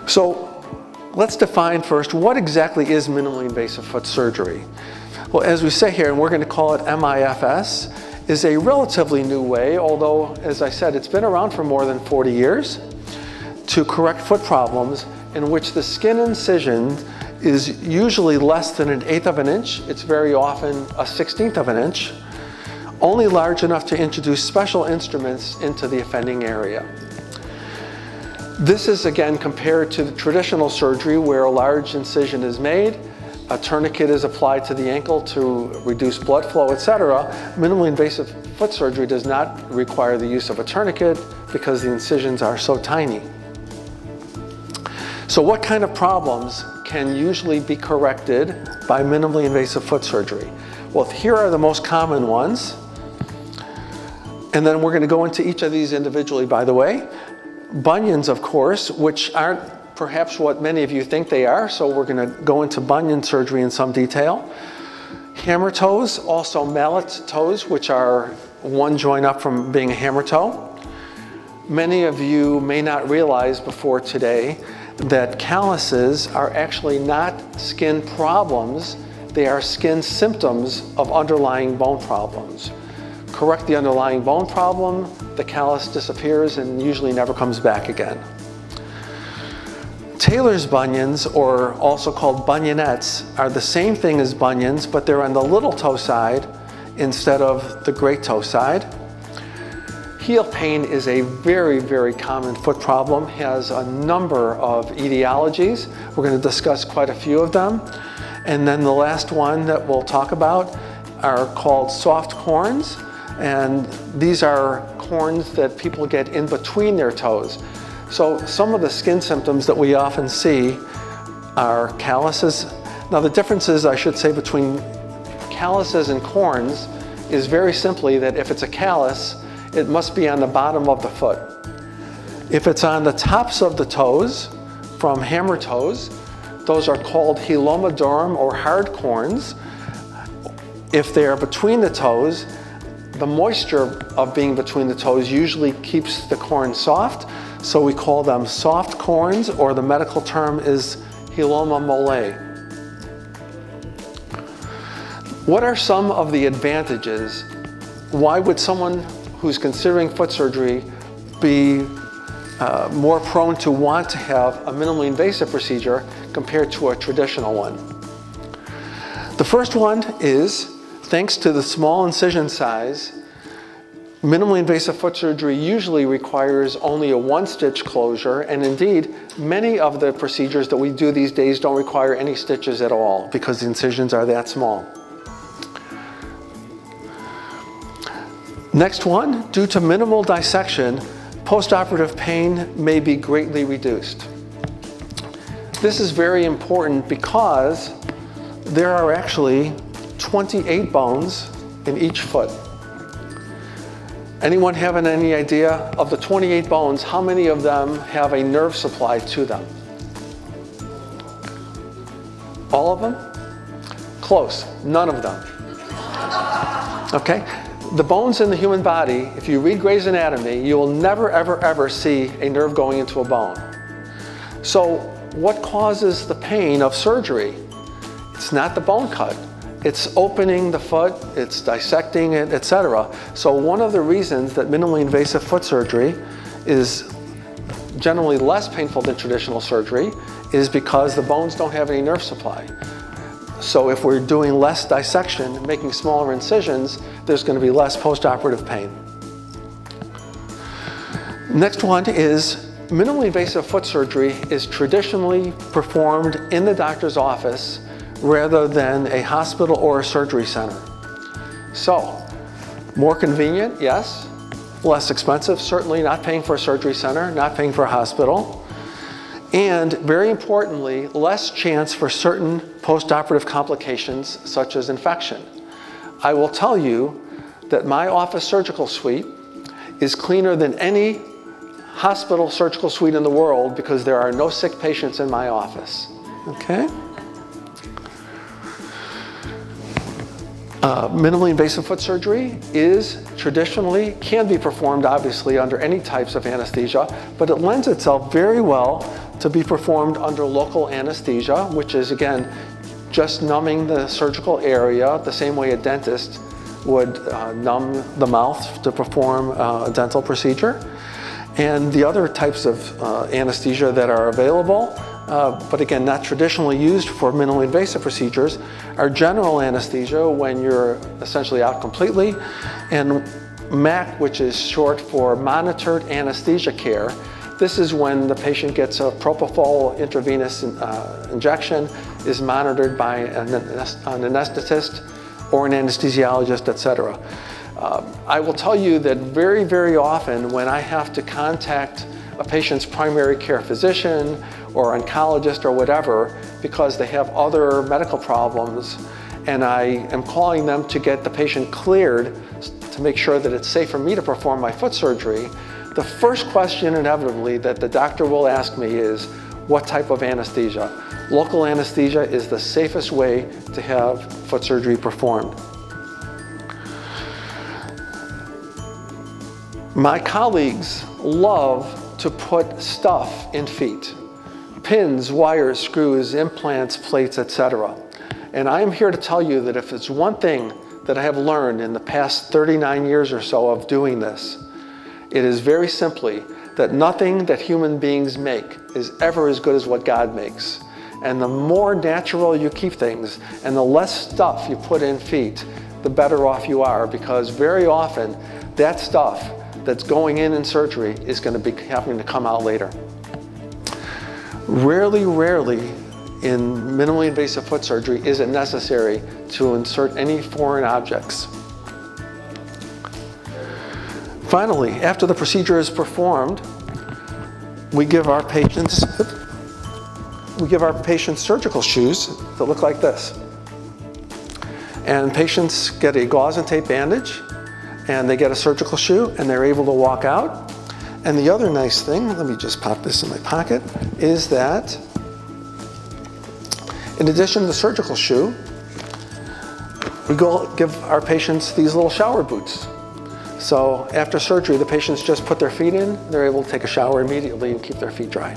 So let's define first what exactly is minimally invasive foot surgery. Well, as we say here, and we're going to call it MIFS, is a relatively new way, although, as I said, it's been around for more than 40 years, to correct foot problems in which the skin incision is usually less than 1/8 of an inch. It's very often 1/16 of an inch, only large enough to introduce special instruments into the offending area. This is again compared to the traditional surgery where a large incision is made, a tourniquet is applied to the ankle to reduce blood flow, etc. Minimally invasive foot surgery does not require the use of a tourniquet because the incisions are so tiny. So what kind of problems can usually be corrected by minimally invasive foot surgery? Well, here are the most common ones. And then we're going to go into each of these individually, by the way. Bunions, of course, which aren't perhaps what many of you think they are, so we're going to go into bunion surgery in some detail. Hammer toes, also mallet toes, which are one joint up from being a hammer toe. Many of you may not realize before today that calluses are actually not skin problems, they are skin symptoms of underlying bone problems. Correct the underlying bone problem, the callus disappears and usually never comes back again. Taylor's bunions, or also called bunionettes, are the same thing as bunions, but they're on the little toe side instead of the great toe side. Heel pain is a very, very common foot problem, has a number of etiologies. We're going to discuss quite a few of them. And then the last one that we'll talk about are called soft corns. And these are corns that people get in between their toes. So some of the skin symptoms that we often see are calluses. Now the differences, I should say, between calluses and corns is very simply that if it's a callus, it must be on the bottom of the foot. If it's on the tops of the toes, from hammer toes, those are called helomodorum or hard corns. If they are between the toes, the moisture of being between the toes usually keeps the corn soft, so we call them soft corns, or the medical term is heloma mole. What are some of the advantages? Why would someone who's considering foot surgery be more prone to want to have a minimally invasive procedure compared to a traditional one? The first one is, thanks to the small incision size, minimally invasive foot surgery usually requires only a one-stitch closure, and indeed, many of the procedures that we do these days don't require any stitches at all because the incisions are that small. Next one, due to minimal dissection, postoperative pain may be greatly reduced. This is very important because there are actually 28 bones in each foot. Anyone having any idea of the 28 bones, how many of them have a nerve supply to them? All of them? Close, none of them. Okay? The bones in the human body, if you read Gray's Anatomy, you will never, ever, ever see a nerve going into a bone. So what causes the pain of surgery? It's not the bone cut. It's opening the foot, it's dissecting it, etc. So one of the reasons that minimally invasive foot surgery is generally less painful than traditional surgery is because the bones don't have any nerve supply. So if we're doing less dissection, making smaller incisions, there's going to be less postoperative pain. Next one is minimally invasive foot surgery is traditionally performed in the doctor's office rather than a hospital or a surgery center. So, more convenient, yes. Less expensive, certainly not paying for a surgery center, not paying for a hospital. And very importantly, less chance for certain postoperative complications such as infection. I will tell you that my office surgical suite is cleaner than any hospital surgical suite in the world because there are no sick patients in my office. Okay? Minimally invasive foot surgery can be performed obviously under any types of anesthesia, but it lends itself very well to be performed under local anesthesia, which is again just numbing the surgical area the same way a dentist would numb the mouth to perform a dental procedure. And the other types of anesthesia that are available, but again not traditionally used for minimally invasive procedures, are general anesthesia when you're essentially out completely, and MAC, which is short for monitored anesthesia care. This is when the patient gets a propofol intravenous injection, is monitored by an anesthetist or an anesthesiologist, etc. I will tell you that very, very often when I have to contact a patient's primary care physician or oncologist or whatever because they have other medical problems, and I am calling them to get the patient cleared to make sure that it's safe for me to perform my foot surgery, the first question inevitably that the doctor will ask me is, what type of anesthesia? Local anesthesia is the safest way to have foot surgery performed. My colleagues love to put stuff in feet: pins, wires, screws, implants, plates, etc. And I am here to tell you that if it's one thing that I have learned in the past 39 years or so of doing this, it is very simply that nothing that human beings make is ever as good as what God makes. And the more natural you keep things and the less stuff you put in feet, the better off you are, because very often that stuff that's going in surgery is going to be happening to come out later. Rarely in minimally invasive foot surgery is it necessary to insert any foreign objects. Finally, after the procedure is performed, we give our patients surgical shoes that look like this. And patients get a gauze and tape bandage, and they get a surgical shoe, and they're able to walk out. And the other nice thing, let me just pop this in my pocket, is that in addition to the surgical shoe, we give our patients these little shower boots. So after surgery, the patients just put their feet in, they're able to take a shower immediately and keep their feet dry.